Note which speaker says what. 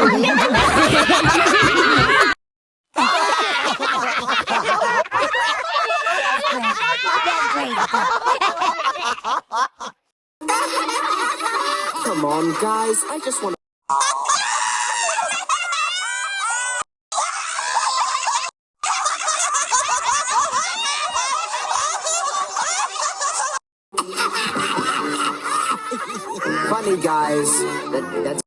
Speaker 1: Come on, guys. I just want to... Funny, guys. That's...